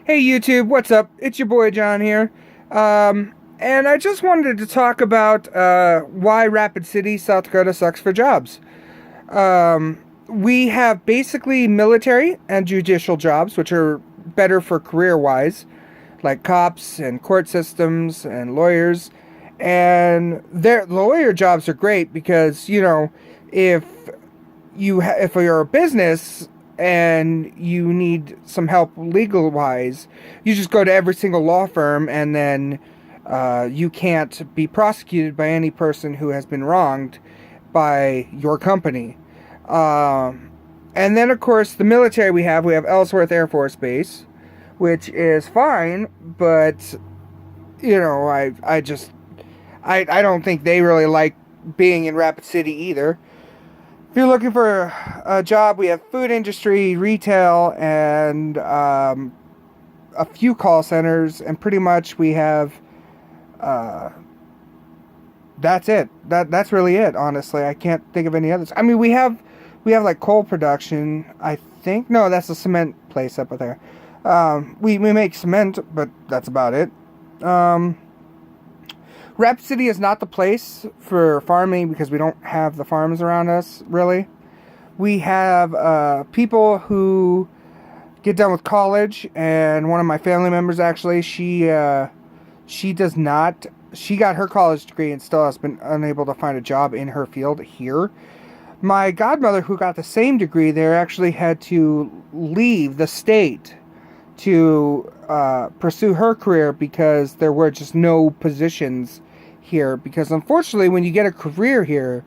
Hey YouTube, what's up? It's your boy John here. And I just wanted to talk about why Rapid City, South Dakota sucks for jobs. We have basically military and judicial jobs, which are better for career wise, like cops and court systems and lawyers. And their lawyer jobs are great because, if if you're a business and you need some help legal wise, you just go to every single law firm, and then you can't be prosecuted by any person who has been wronged by your company. And then, of course, the military we have Ellsworth Air Force Base, which is fine, but I don't think they really like being in Rapid City either. If you're looking for a job, we have food industry, retail, and a few call centers, and pretty much we have. That's it. That's really it. Honestly, I can't think of any others. I mean, we have like coal production. I think no, that's a cement place up there. We make cement, but that's about it. Rapid City is not the place for farming because we don't have the farms around us, really. We have people who get done with college, and one of my family members, actually, she does not. She got her college degree and still has been unable to find a job in her field here. My godmother, who got the same degree there, actually had to leave the state to pursue her career because there were just no positions here. Because unfortunately, when you get a career here,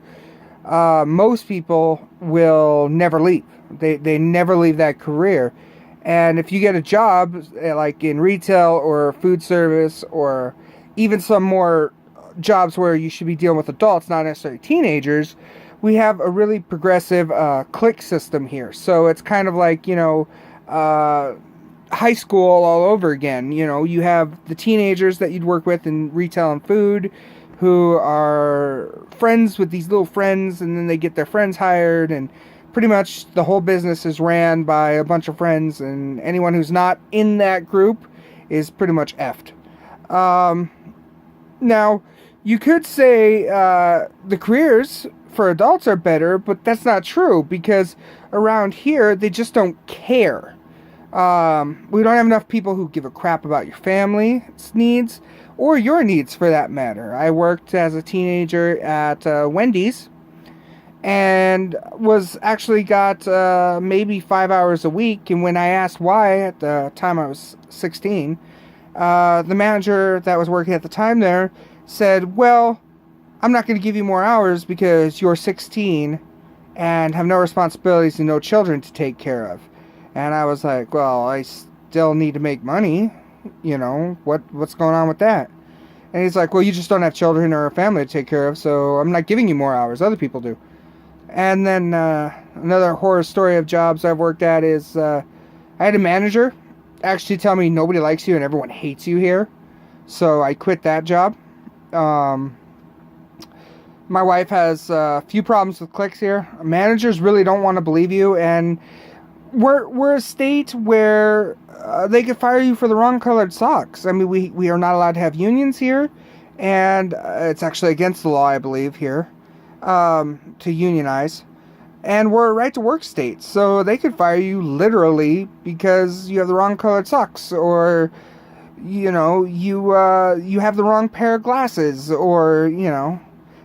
most people will never leave. They never leave that career. And if you get a job like in retail or food service, or even some more jobs where you should be dealing with adults, not necessarily teenagers, we have a really progressive click system here. So it's kind of like, high school all over again. You have the teenagers that you'd work with in retail and food who are friends with these little friends, and then they get their friends hired, and pretty much the whole business is ran by a bunch of friends, and anyone who's not in that group is pretty much effed. Now, you could say the careers for adults are better, but that's not true, because around here they just don't care. We don't have enough people who give a crap about your family's needs, or your needs for that matter. I worked as a teenager at Wendy's, and was actually got maybe 5 hours a week. And when I asked why, at the time I was 16, the manager that was working at the time there said, well, I'm not going to give you more hours because you're 16 and have no responsibilities and no children to take care of. And I was like, well, I still need to make money. What's going on with that? And he's like, well, you just don't have children or a family to take care of, so I'm not giving you more hours. Other people do. And then another horror story of jobs I've worked at is I had a manager actually tell me nobody likes you and everyone hates you here. So I quit that job. My wife has a few problems with clicks here. Managers really don't want to believe you, and we're a state where they could fire you for the wrong colored socks. I mean, we are not allowed to have unions here, and it's actually against the law, I believe, here to unionize. And we're a right to work state, so they could fire you literally because you have the wrong colored socks, or you have the wrong pair of glasses, or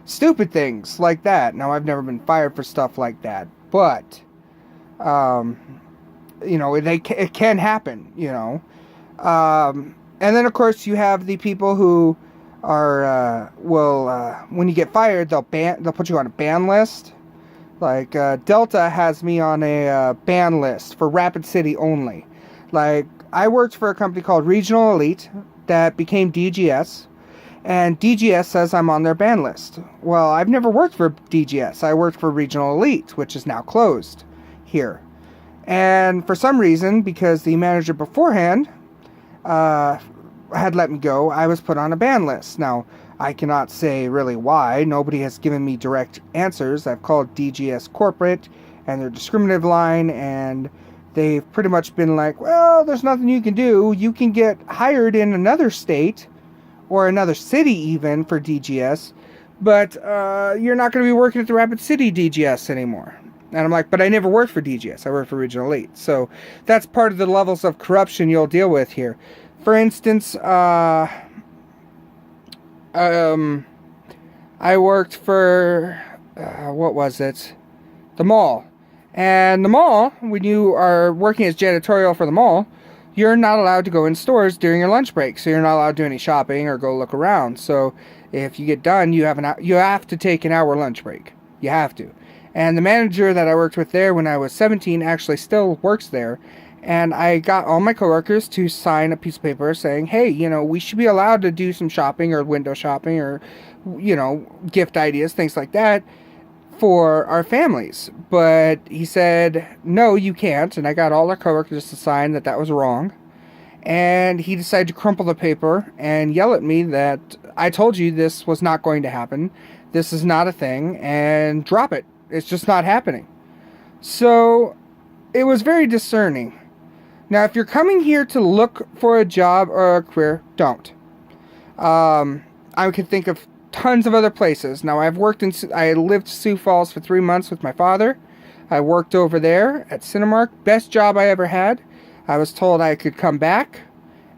stupid things like that. Now, I've never been fired for stuff like that, but it can happen, and then of course you have the people who are when you get fired, they'll put you on a ban list. Like Delta has me on a ban list for Rapid City only. Like, I worked for a company called Regional Elite that became DGS, and DGS says I'm on their ban list. Well, I've never worked for DGS. I worked for Regional Elite, which is now closed here. And for some reason, because the manager beforehand had let me go, I was put on a ban list. Now, I cannot say really why. Nobody has given me direct answers. I've called DGS corporate and their discriminative line, and they've pretty much been like, well, there's nothing you can do. You can get hired in another state or another city even for DGS, but you're not going to be working at the Rapid City DGS anymore. And I'm like, but I never worked for DGS. I worked for Regional Elite. So that's part of the levels of corruption you'll deal with here. For instance, I worked for, what was it? The mall. And the mall, when you are working as janitorial for the mall, you're not allowed to go in stores during your lunch break. So you're not allowed to do any shopping or go look around. So if you get done, you have to take an hour lunch break. You have to. And the manager that I worked with there when I was 17 actually still works there. And I got all my coworkers to sign a piece of paper saying, hey, we should be allowed to do some shopping or window shopping or, gift ideas, things like that for our families. But he said, no, you can't. And I got all our coworkers to sign that was wrong. And he decided to crumple the paper and yell at me that I told you this was not going to happen. This is not a thing, and drop it. It's just not happening. So it was very discerning. Now, if you're coming here to look for a job or a career, don't. I could think of tons of other places. Now, I lived in Sioux Falls for 3 months with my father. I worked over there at Cinemark. Best job I ever had. I was told I could come back,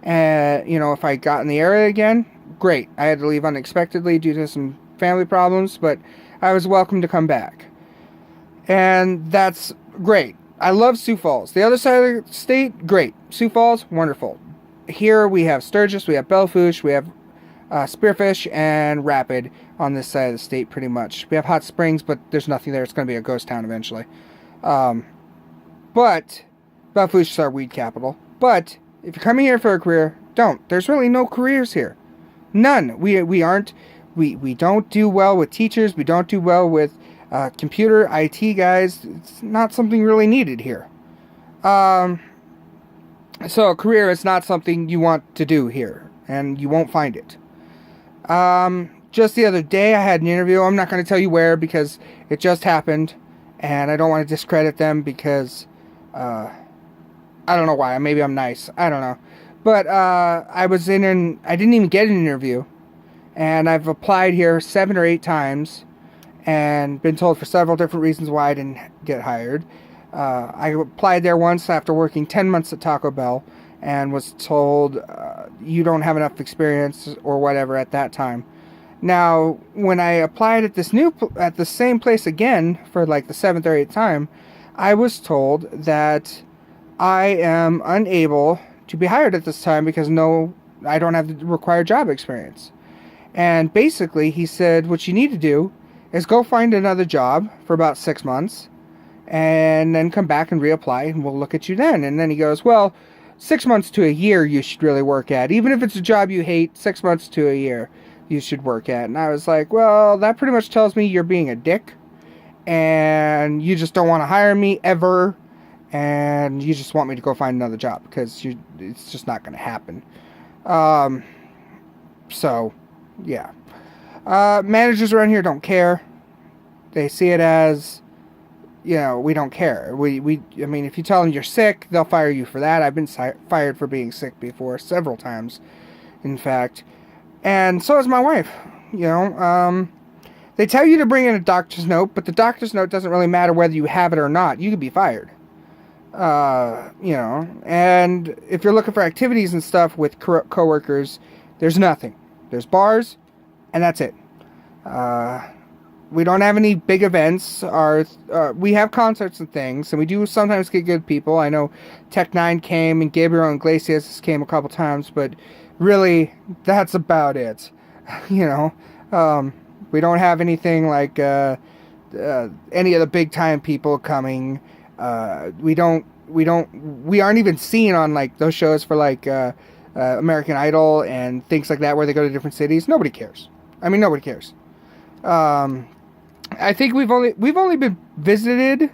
and if I got in the area again, great. I had to leave unexpectedly due to some family problems, but I was welcome to come back. And that's great. I love Sioux Falls. The other side of the state, great. Sioux Falls, wonderful. Here we have Sturgis, we have Belle Fourche, we have Spearfish, and Rapid on this side of the state pretty much. We have Hot Springs, but there's nothing there. It's going to be a ghost town eventually. But Belle Fourche is our weed capital. But if you're coming here for a career, don't. There's really no careers here. None. We don't do well with teachers. We don't do well with computer IT guys. It's not something really needed here. So a career is not something you want to do here, and you won't find it. Just the other day I had an interview. I'm not going to tell you where because it just happened, and I don't want to discredit them because I don't know why. Maybe I'm nice. I don't know. But I didn't even get an interview, and I've applied here 7 or 8 times and been told for several different reasons why I didn't get hired. I applied there once after working 10 months at Taco Bell and was told you don't have enough experience or whatever at that time. Now, when I applied at at the same place again for like the 7th or 8th time, I was told that I am unable to be hired at this time because I don't have the required job experience. And basically, he said, what you need to do is go find another job for about 6 months and then come back and reapply and we'll look at you then. And then he goes, well, 6 months to a year you should really work at. Even if it's a job you hate, 6 months to a year you should work at. And I was like, well, that pretty much tells me you're being a dick and you just don't want to hire me ever and you just want me to go find another job because it's just not going to happen. So, yeah. Managers around here don't care. They see it as, we don't care. I mean, if you tell them you're sick, they'll fire you for that. I've been fired for being sick before, several times, in fact. And so is my wife. They tell you to bring in a doctor's note, but the doctor's note doesn't really matter whether you have it or not. You could be fired. And if you're looking for activities and stuff with coworkers, there's nothing. There's bars, and that's it. We don't have any big events. We have concerts and things, and we do sometimes get good people. I know Tech9 came, and Gabriel Iglesias came a couple times, but really, that's about it. We don't have anything like any of the big time people coming. We aren't even seen on like those shows for like American Idol and things like that where they go to different cities. Nobody cares. I mean, nobody cares. I think we've only been visited,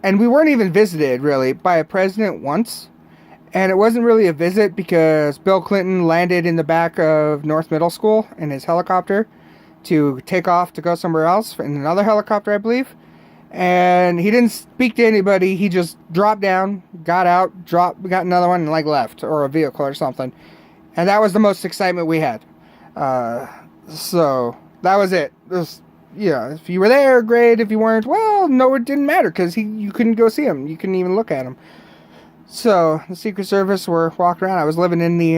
and we weren't even visited really by a president once, and it wasn't really a visit because Bill Clinton landed in the back of North Middle School in his helicopter to take off to go somewhere else in another helicopter, I believe. And he didn't speak to anybody. He just dropped down, got out, got another one, and like left, or a vehicle or something. And that was the most excitement we had. So that was it. Yeah, if you were there, great. If you weren't, well, no, it didn't matter because you couldn't go see him. You couldn't even look at him. So the Secret Service were walking around. I was living in in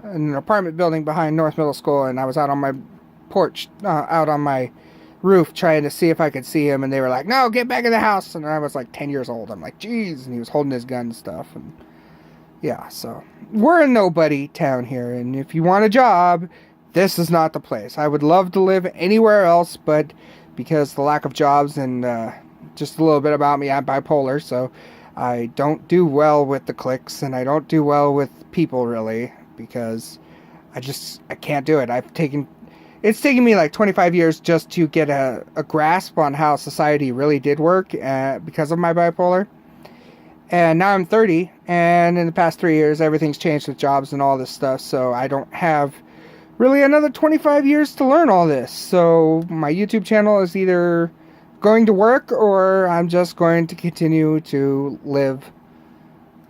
an apartment building behind North Middle School, and I was out on my porch, out on my roof, trying to see if I could see him. And they were like, "No, get back in the house." And I was like 10 years old. I'm like, "Geez," and he was holding his gun and stuff. And yeah, so we're a nobody town here, and if you want a job, this is not the place. I would love to live anywhere else, but because the lack of jobs and just a little bit about me, I'm bipolar, so I don't do well with the cliques, and I don't do well with people, really, because I can't do it. It's taken me like 25 years just to get a grasp on how society really did work because of my bipolar. And now I'm 30, and in the past 3 years, everything's changed with jobs and all this stuff, so I don't have really another 25 years to learn all this. So my YouTube channel is either going to work, or I'm just going to continue to live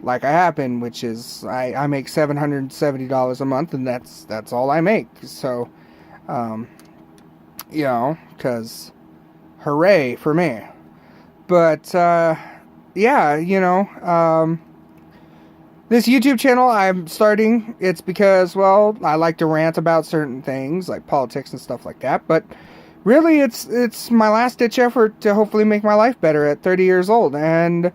like I have been, which is I make $770 a month, and that's all I make. So, because hooray for me. But, yeah, this YouTube channel I'm starting, it's because, well, I like to rant about certain things, like politics and stuff like that, but really it's my last-ditch effort to hopefully make my life better at 30 years old, and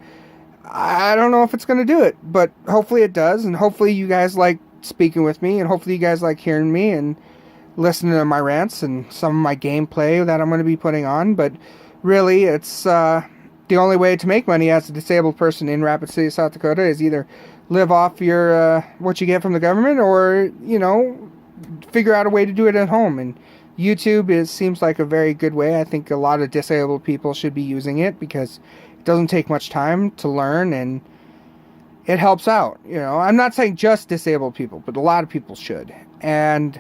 I don't know if it's going to do it, but hopefully it does, and hopefully you guys like speaking with me, and hopefully you guys like hearing me and listening to my rants and some of my gameplay that I'm going to be putting on, but really it's the only way to make money as a disabled person in Rapid City, South Dakota is either live off your what you get from the government, or figure out a way to do it at home. And YouTube seems like a very good way. I think a lot of disabled people should be using it because it doesn't take much time to learn and it helps out. I'm not saying just disabled people, but a lot of people should. And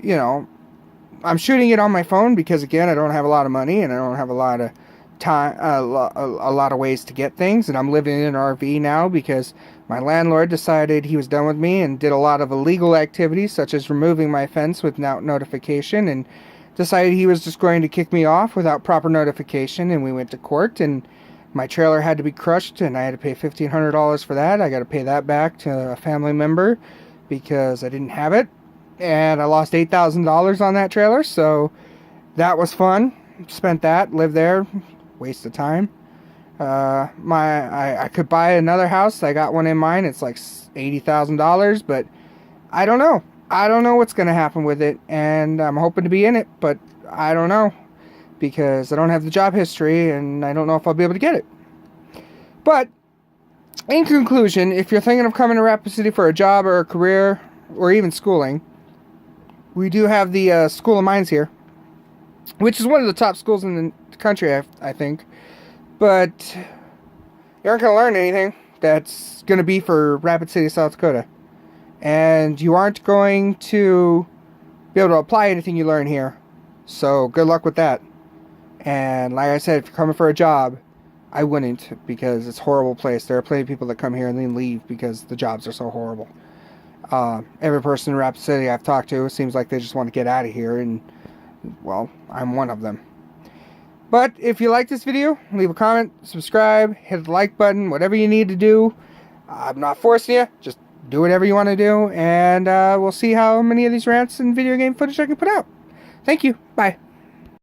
I'm shooting it on my phone because, again, I don't have a lot of money and I don't have a lot of time, a lot of ways to get things, and I'm living in an RV now because my landlord decided he was done with me and did a lot of illegal activities such as removing my fence without notification, and decided he was just going to kick me off without proper notification. And we went to court, and my trailer had to be crushed, and I had to pay $1,500 for that. I got to pay that back to a family member because I didn't have it, and I lost $8,000 on that trailer. So that was fun. Spent that, lived there. Waste of time. I could buy another house. I got one in mind. It's like $80,000, but I don't know. I don't know what's going to happen with it, and I'm hoping to be in it, but I don't know because I don't have the job history, and I don't know if I'll be able to get it. But in conclusion, if you're thinking of coming to Rapid City for a job or a career or even schooling, we do have the School of Mines here, which is one of the top schools in the country, I think. But you aren't going to learn anything that's going to be for Rapid City, South Dakota. And you aren't going to be able to apply anything you learn here. So good luck with that. And like I said, if you're coming for a job, I wouldn't, because it's a horrible place. There are plenty of people that come here and then leave because the jobs are so horrible. Every person in Rapid City I've talked to, it seems like they just want to get out of here, and well, I'm one of them. But if you like this video, leave a comment, subscribe, hit the like button, whatever you need to do. I'm not forcing you, just do whatever you want to do, and we'll see how many of these rants and video game footage I can put out. Thank you. Bye.